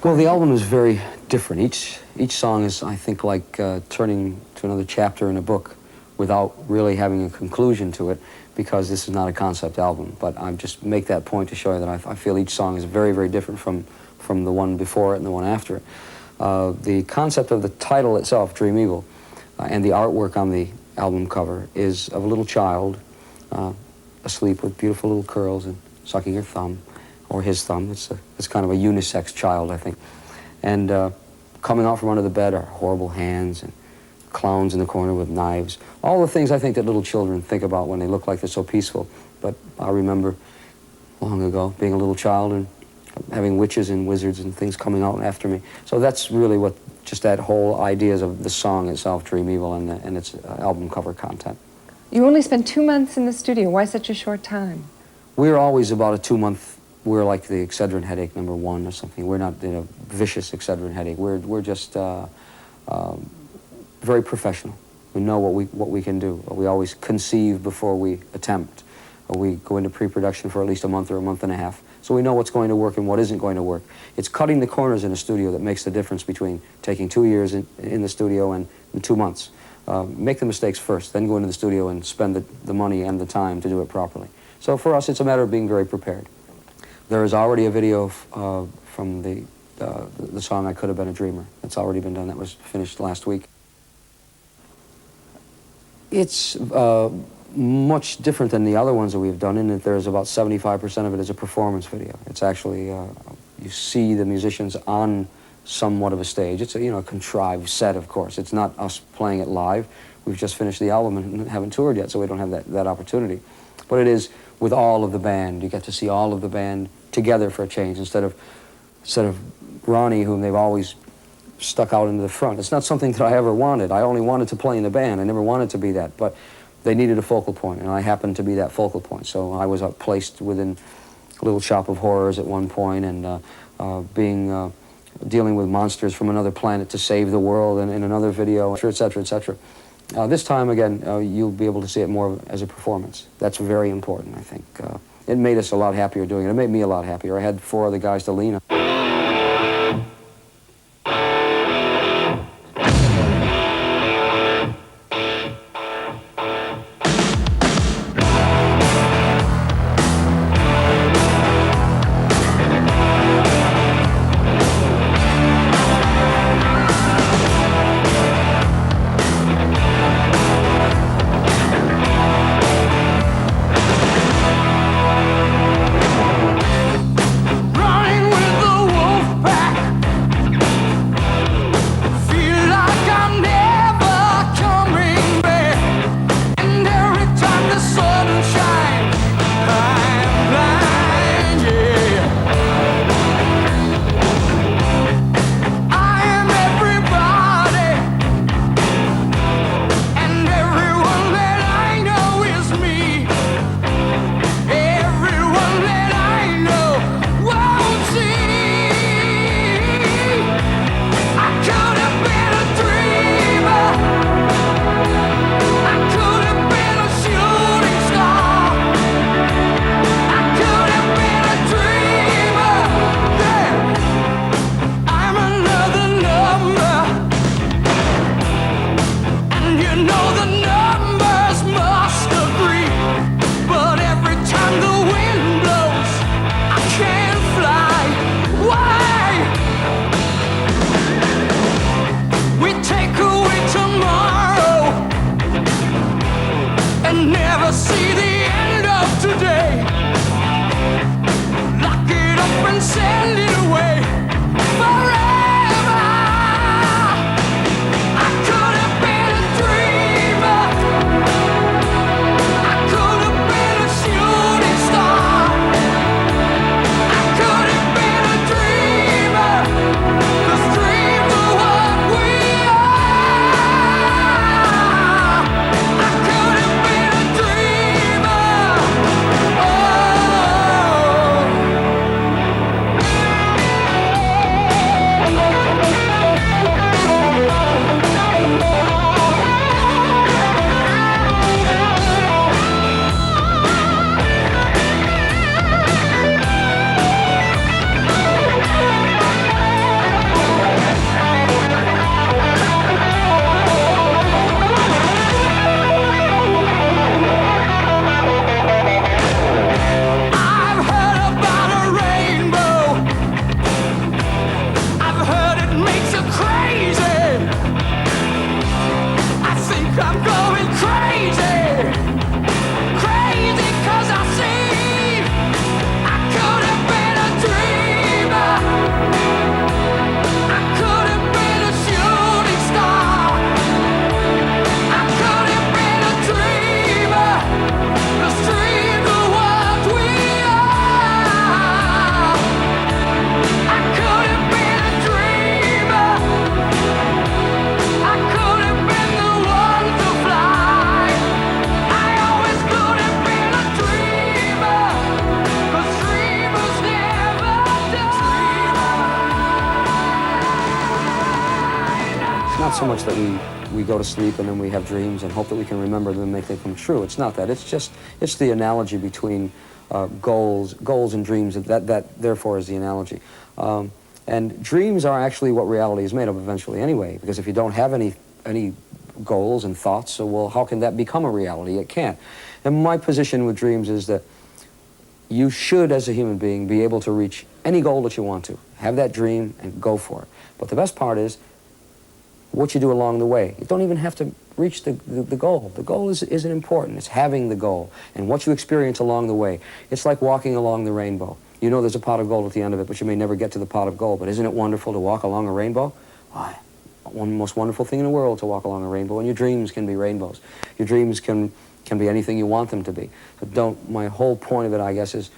Well, the album is very different. Each song is, I think, like turning to another chapter in a book without really having a conclusion to it, because this is not a concept album. But I just make that point to show you that I feel each song is very, very different from the one before it and the one after it. The concept of the title itself, Dream Evil, and the artwork on the album cover is of a little child asleep with beautiful little curls and sucking her thumb, or his thumb. It's kind of a unisex child, I think. And coming out from under the bed are horrible hands and clowns in the corner with knives. All the things I think that little children think about when they look like they're so peaceful. But I remember long ago being a little child and having witches and wizards and things coming out after me. So that's really what, just that whole ideas of the song itself, Dream Evil, and its album cover content. You only spent 2 months in the studio. Why such a short time? We're always about a 2-month, we're like the Excedrin headache #1 or something. We're not in a vicious Excedrin headache. We're just very professional. We know what we can do. We always conceive before we attempt. We go into pre-production for at least a month or a month and a half. So we know what's going to work and what isn't going to work. It's cutting the corners in a studio that makes the difference between taking 2 years in the studio and 2 months. Make the mistakes first, then go into the studio and spend the money and the time to do it properly. So for us, it's a matter of being very prepared. There is already a video from the song I Could Have Been a Dreamer. That's already been done. That was finished last week. It's much different than the other ones that we've done, in that there's about 75% of it is a performance video. It's actually, you see the musicians on somewhat of a stage. It's a contrived set, of course. It's not us playing it live. We've just finished the album and haven't toured yet, so we don't have that opportunity. But it is with all of the band. You get to see all of the band together for a change, instead of Ronnie, whom they've always stuck out into the front. It's not something that I ever wanted. I only wanted to play in the band. I never wanted to be that, but they needed a focal point, and I happened to be that focal point. So I was placed within a little shop of horrors at one point, and dealing with monsters from another planet to save the world in another video, et cetera, et cetera. This time, again, you'll be able to see it more as a performance. That's very important, I think. It made us a lot happier doing it. It made me a lot happier. I had 4 other guys to lean on. Ride with the It's not so much that we go to sleep and then we have dreams and hope that we can remember them and make them come true. It's not that. It's the analogy between goals and dreams. That therefore is the analogy. And dreams are actually what reality is made of eventually anyway, because if you don't have any goals and thoughts, so well, how can that become a reality? It can't. And my position with dreams is that you should, as a human being, be able to reach any goal that you want to. Have that dream and go for it. But the best part is what you do along the way. You don't even have to reach the goal. The goal isn't important. It's having the goal and what you experience along the way. It's like walking along the rainbow. You know there's a pot of gold at the end of it, but you may never get to the pot of gold. But isn't it wonderful to walk along a rainbow? Why? One most wonderful thing in the world to walk along a rainbow. And your dreams can be rainbows. Your dreams can be anything you want them to be. So my whole point of it, I guess, is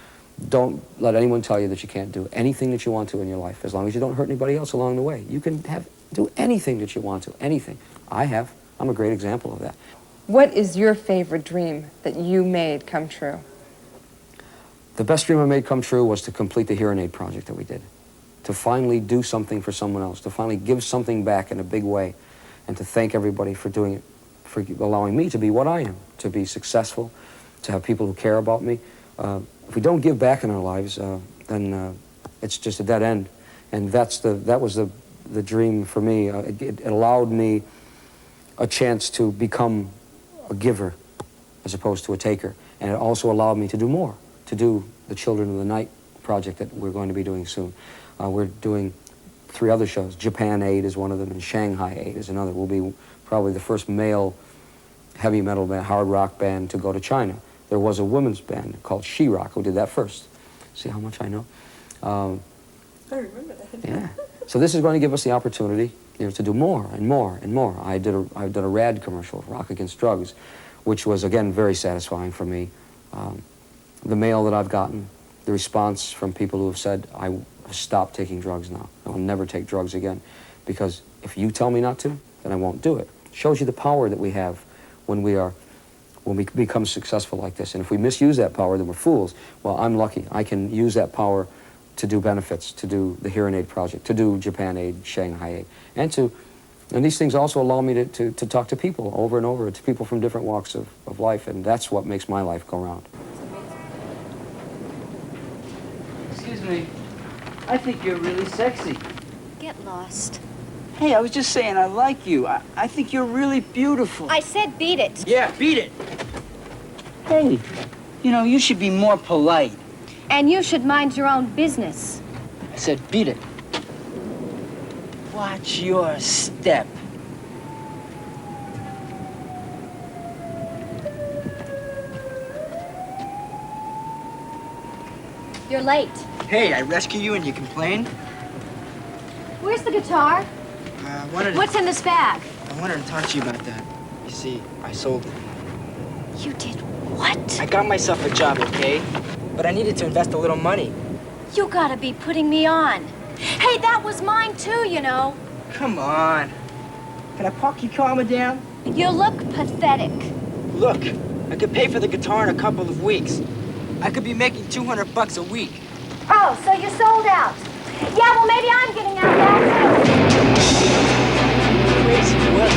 don't let anyone tell you that you can't do anything that you want to in your life, as long as you don't hurt anybody else along the way. You can do anything that you want to, anything. I'm a great example of that. What is your favorite dream that you made come true? The best dream I made come true was to complete the hearing aid project that we did. To finally do something for someone else, to finally give something back in a big way, and to thank everybody for doing it, for allowing me to be what I am, to be successful, to have people who care about me. If we don't give back in our lives, then it's just a dead end. And that was the dream for me. It allowed me a chance to become a giver as opposed to a taker. And it also allowed me to do more, to do the Children of the Night project that we're going to be doing soon. We're doing 3 other shows. Japan Aid is one of them, and Shanghai Aid is another. We'll be probably the first male heavy metal band, hard rock band to go to China. There was a women's band called She-Rock who did that first. See how much I know? I remember that. Yeah. So this is going to give us the opportunity, to do more and more and more. I've done a RAD commercial, Rock Against Drugs, which was, again, very satisfying for me. The mail that I've gotten, the response from people who have said, I stopped taking drugs now. I will never take drugs again. Because if you tell me not to, then I won't do it. It shows you the power that we have when we become successful like this. And if we misuse that power, then we're fools. Well, I'm lucky. I can use that power to do benefits, to do the Hearing Aid Project, to do Japan Aid, Shanghai Aid, and these things also allow me to talk to people over and over, to people from different walks of life, and that's what makes my life go round. Excuse me. I think you're really sexy. Get lost. Hey, I was just saying I like you. I think you're really beautiful. I said beat it. Yeah, beat it. Hey, you should be more polite. And you should mind your own business. I said beat it. Watch your step. You're late. Hey, I rescue you and you complain? Where's the guitar? What's in this bag? I wanted to talk to you about that. You see, I sold it. You did what? I got myself a job, okay? But I needed to invest a little money. You gotta be putting me on. Hey, that was mine too, Come on. Can I park your car, madame? You look pathetic. Look, I could pay for the guitar in a couple of weeks. I could be making $200 a week. Oh, so you sold out. Yeah, well, maybe I'm getting out now, too. Crazy what?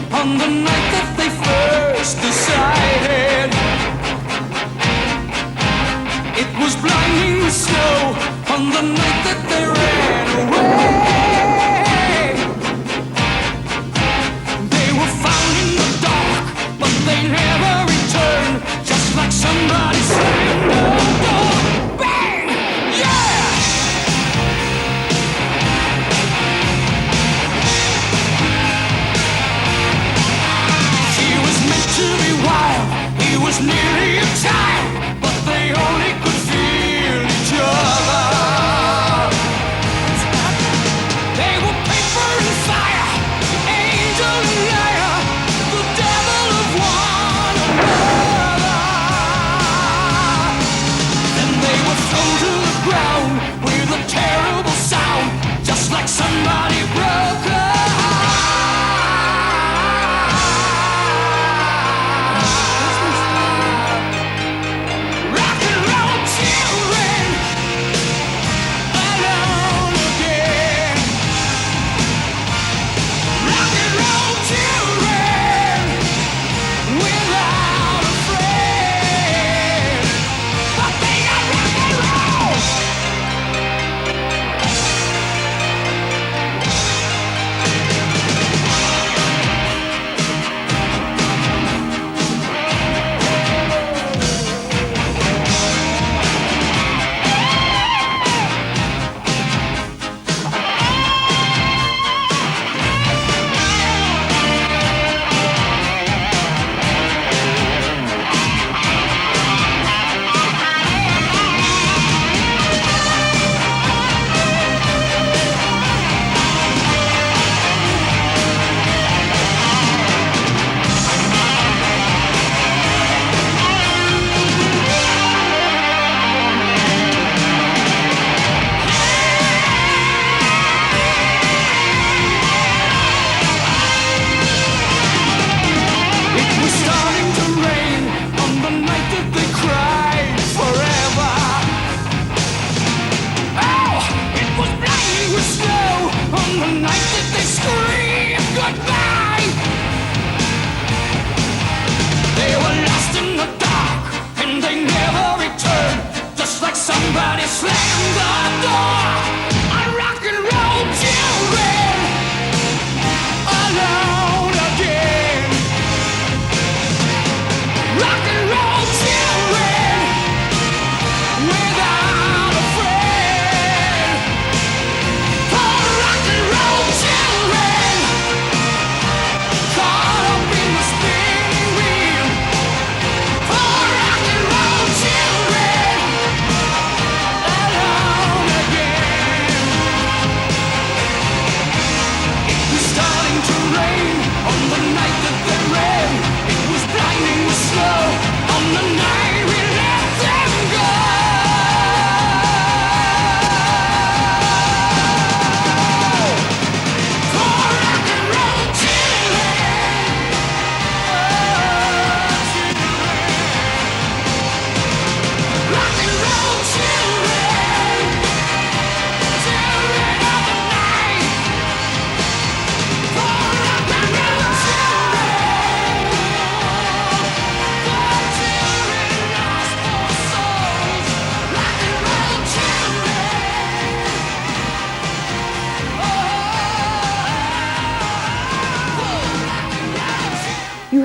On the night that they first decided, it was blinding snow. On the night that they ran away, they were found in the dark, but they never returned. Just like somebody sang, oh, bang, yeah.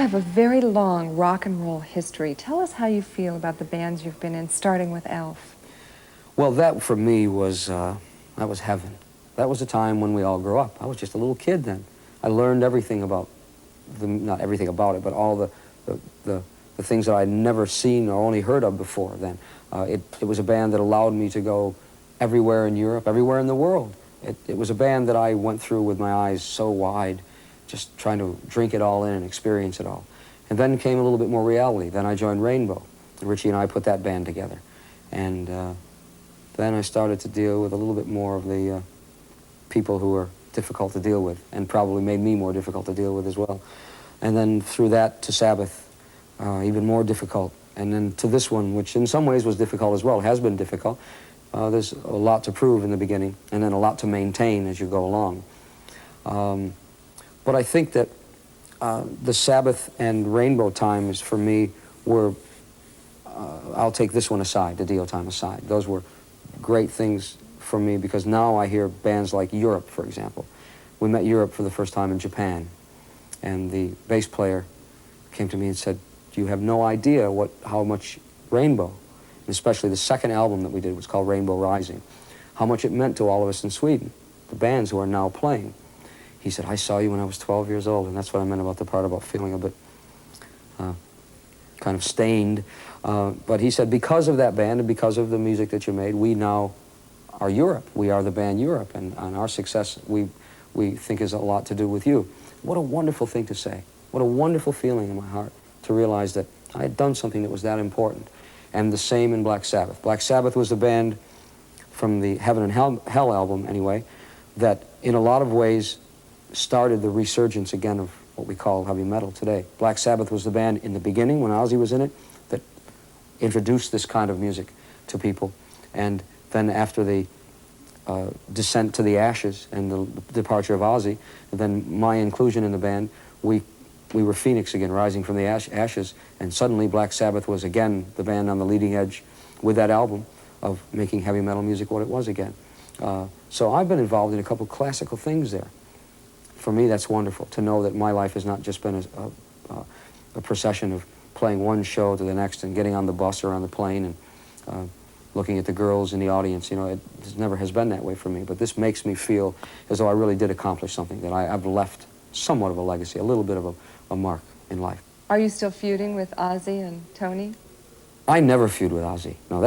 have a very long rock and roll history. Tell us how you feel about the bands you've been in, starting with Elf. Well, that for me was, that was heaven. That was a time when we all grew up. I was just a little kid then. I learned everything about, not everything about it, but all the things that I'd never seen or only heard of before then. It was a band that allowed me to go everywhere in Europe, everywhere in the world. It was a band that I went through with my eyes so wide, just trying to drink it all in and experience it all. And then came a little bit more reality. Then I joined Rainbow, and Richie and I put that band together. And then I started to deal with a little bit more of the people who were difficult to deal with, and probably made me more difficult to deal with as well. And then through that to Sabbath, even more difficult. And then to this one, which in some ways was difficult as well, has been difficult. There's a lot to prove in the beginning, and then a lot to maintain as you go along. But I think that the Sabbath and Rainbow times for me were, I'll take this one aside, the Dio time aside. Those were great things for me because now I hear bands like Europe, for example. We met Europe for the first time in Japan, and the bass player came to me and said, you have no idea how much Rainbow, and especially the second album that we did was called Rainbow Rising, how much it meant to all of us in Sweden, the bands who are now playing. He said, I saw you when I was 12 years old, and that's what I meant about the part about feeling a bit kind of stained. But he said, because of that band and because of the music that you made, we now are Europe. We are the band Europe, and our success, we think, is a lot to do with you. What a wonderful thing to say. What a wonderful feeling in my heart to realize that I had done something that was that important. And the same in Black Sabbath. Black Sabbath was the band from the Heaven and Hell album, anyway, that in a lot of ways started the resurgence again of what we call heavy metal today. Black Sabbath was the band in the beginning, when Ozzy was in it, that introduced this kind of music to people. And then after the descent to the ashes and the departure of Ozzy, and then my inclusion in the band, we were Phoenix again, rising from the ashes, and suddenly Black Sabbath was again the band on the leading edge with that album of making heavy metal music what it was again. So I've been involved in a couple classical things there. For me, that's wonderful, to know that my life has not just been a procession of playing one show to the next and getting on the bus or on the plane and looking at the girls in the audience. You know, it never has been that way for me, but this makes me feel as though I really did accomplish something, that I've left somewhat of a legacy, a little bit of a mark in life. Are you still feuding with Ozzy and Tony? I never feud with Ozzy. No,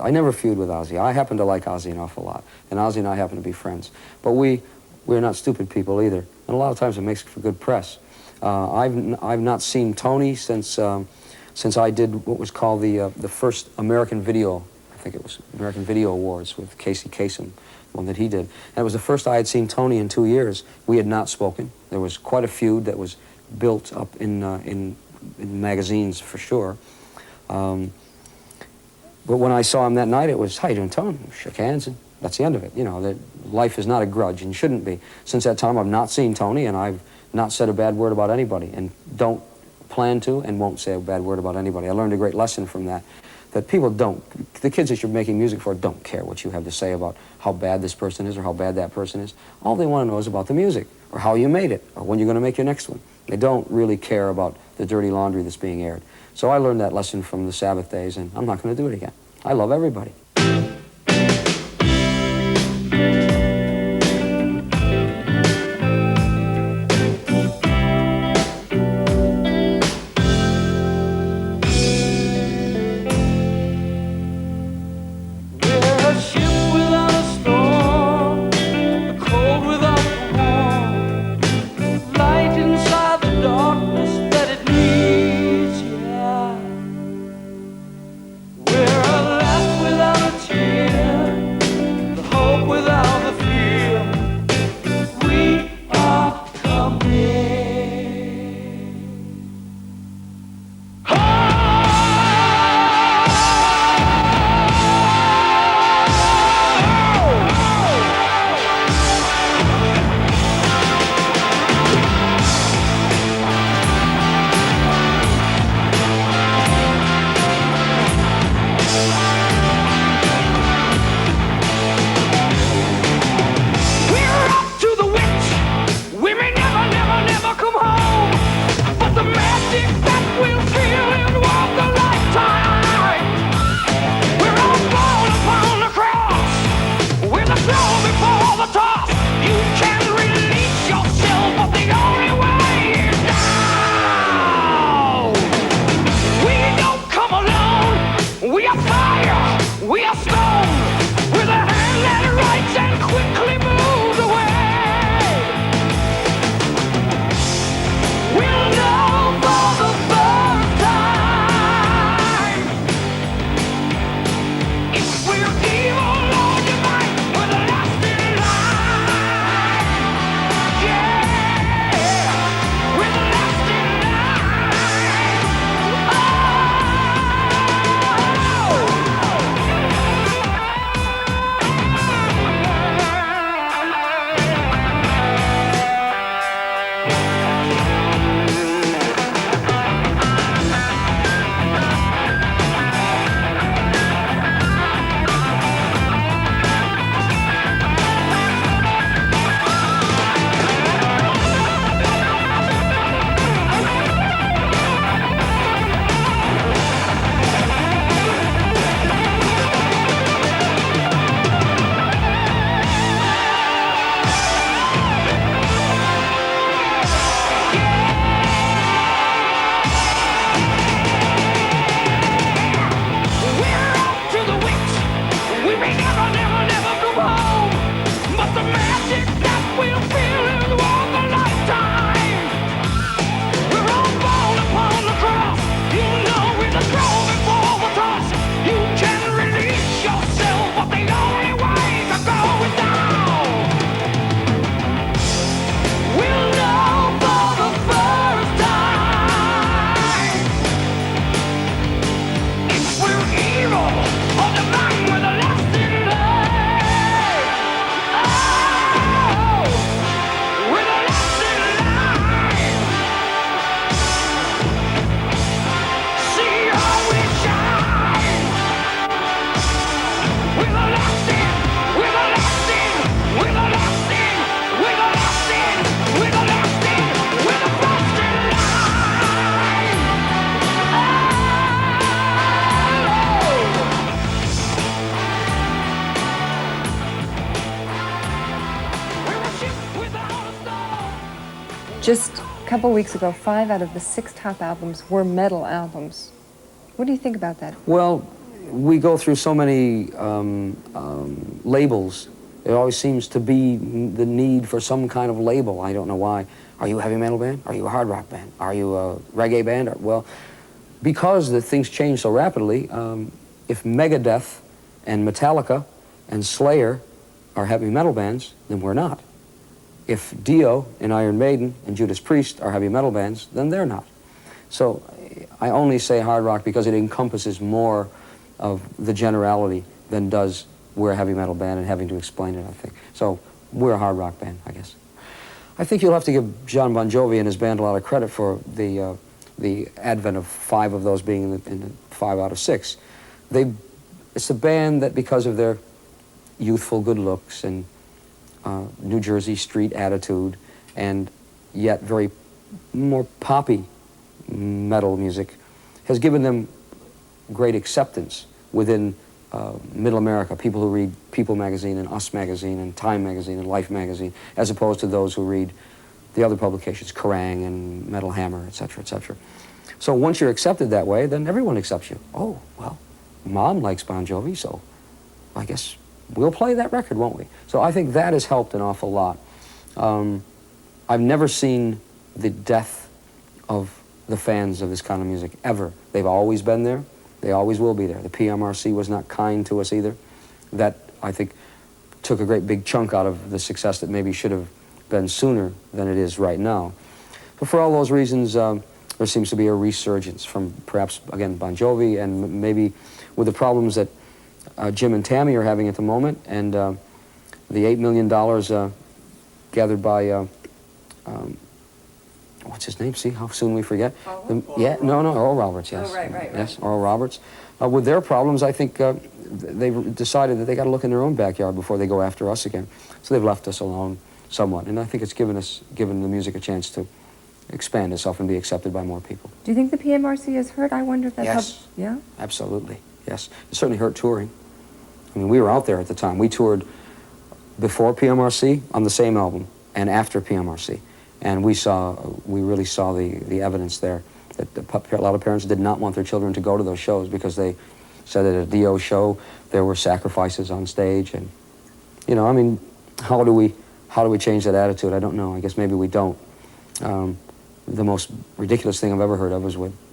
I never feud with Ozzy. I happen to like Ozzy an awful lot, and Ozzy and I happen to be friends. But we're not stupid people either, and a lot of times it makes for good press. I've not seen Tony since I did what was called the first American Video, I think it was American Video Awards with Casey Kasem, one that he did. And it was the first I had seen Tony in 2 years. We had not spoken. There was quite a feud that was built up in magazines for sure. But when I saw him that night, it was, how you doing, Tony? We shook hands, and that's the end of it. You know, that life is not a grudge and shouldn't be. Since that time, I've not seen Tony, and I've not said a bad word about anybody, and don't plan to and won't say a bad word about anybody. I learned a great lesson from that, that people the kids that you're making music for don't care what you have to say about how bad this person is or how bad that person is. All they want to know is about the music, or how you made it, or when you're going to make your next one. They don't really care about the dirty laundry that's being aired. So I learned that lesson from the Sabbath days, and I'm not going to do it again. I love everybody. We're a laugh without Just a couple weeks ago, 5 out of the 6 top albums were metal albums. What do you think about that? Well, we go through so many labels. There always seems to be the need for some kind of label. I don't know why. Are you a heavy metal band? Are you a hard rock band? Are you a reggae band? Well, because the things change so rapidly, if Megadeth and Metallica and Slayer are heavy metal bands, then we're not. If Dio and Iron Maiden and Judas Priest are heavy metal bands, then they're not. So I only say hard rock because it encompasses more of the generality than does we're a heavy metal band and having to explain it, I think. So we're a hard rock band, I guess. I think you'll have to give John Bon Jovi and his band a lot of credit for the advent of 5 of those being in the 5 out of 6. It's a band that, because of their youthful good looks and New Jersey street attitude, and yet very more poppy metal music, has given them great acceptance within Middle America, people who read People magazine and Us magazine and Time magazine and Life magazine, as opposed to those who read the other publications, Kerrang and Metal Hammer, etc., etc. So once you're accepted that way, then everyone accepts you. Oh, well, Mom likes Bon Jovi, so I guess we'll play that record, won't we? So I think that has helped an awful lot. I've never seen the death of the fans of this kind of music, ever. They've always been there. They always will be there. The PMRC was not kind to us either. That, I think, took a great big chunk out of the success that maybe should have been sooner than it is right now. But for all those reasons, there seems to be a resurgence from perhaps, again, Bon Jovi, and maybe with the problems that Jim and Tammy are having at the moment, and the $8 million gathered by, what's his name? See how soon we forget? Oral Roberts, yes. Oh, right. Yes, Oral Roberts. With their problems, I think they've decided that they got to look in their own backyard before they go after us again. So they've left us alone somewhat, and I think it's given the music a chance to expand itself and be accepted by more people. Do you think the PMRC has hurt? I wonder if that's Yes. Yeah? Absolutely, yes. It certainly hurt touring. I mean, we were out there at the time. We toured before PMRC on the same album and after PMRC. And we really saw the evidence there that a lot of parents did not want their children to go to those shows because they said at a Dio show there were sacrifices on stage. And, you know, I mean, how do we change that attitude? I don't know. I guess maybe we don't. The most ridiculous thing I've ever heard of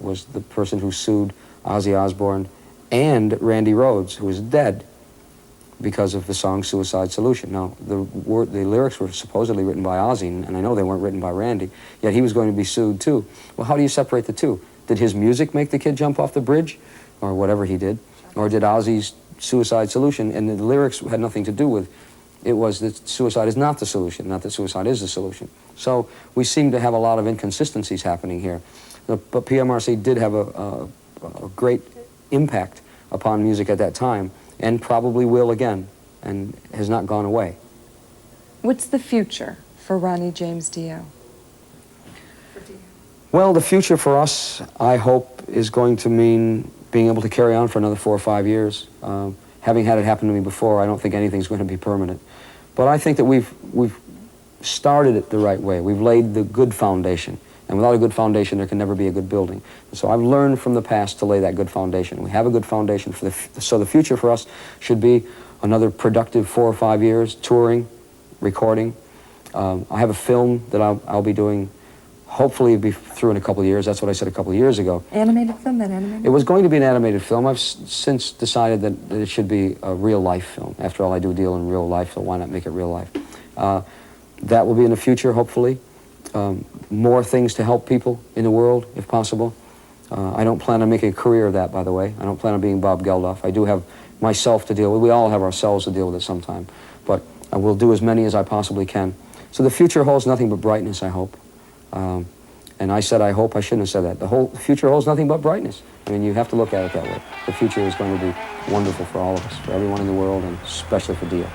was the person who sued Ozzy Osbourne and Randy Rhoads, who is dead, because of the song Suicide Solution. Now, the lyrics were supposedly written by Ozzy, and I know they weren't written by Randy, yet he was going to be sued too. Well, how do you separate the two? Did his music make the kid jump off the bridge, or whatever he did? Or did Ozzy's Suicide Solution, and the lyrics had nothing to do with, it was that suicide is not the solution, not that suicide is the solution. So we seem to have a lot of inconsistencies happening here. But PMRC did have a great impact upon music at that time, and probably will again, and has not gone away. What's the future for Ronnie James Dio? Well, the future for us, I hope, is going to mean being able to carry on for another 4 or 5 years. Having had it happen to me before, I don't think anything's going to be permanent. But I think that we've started it the right way. We've laid the good foundation. And without a good foundation, there can never be a good building. So I've learned from the past to lay that good foundation. We have a good foundation so the future for us should be another productive 4 or 5 years, touring, recording. I have a film that I'll be doing. Hopefully it'll be through in a couple of years. That's what I said a couple of years ago. Animated film, that animated? It was going to be an animated film. I've since decided that it should be a real-life film. After all, I do deal in real life, so why not make it real life? That will be in the future, hopefully. More things to help people in the world, if possible. I don't plan on making a career of that, by the way. I don't plan on being Bob Geldof. I do have myself to deal with. We all have ourselves to deal with at some time. But I will do as many as I possibly can. So the future holds nothing but brightness, I hope. And I said I hope. I shouldn't have said that. The whole future holds nothing but brightness. I mean, you have to look at it that way. The future is going to be wonderful for all of us, for everyone in the world, and especially for Dio.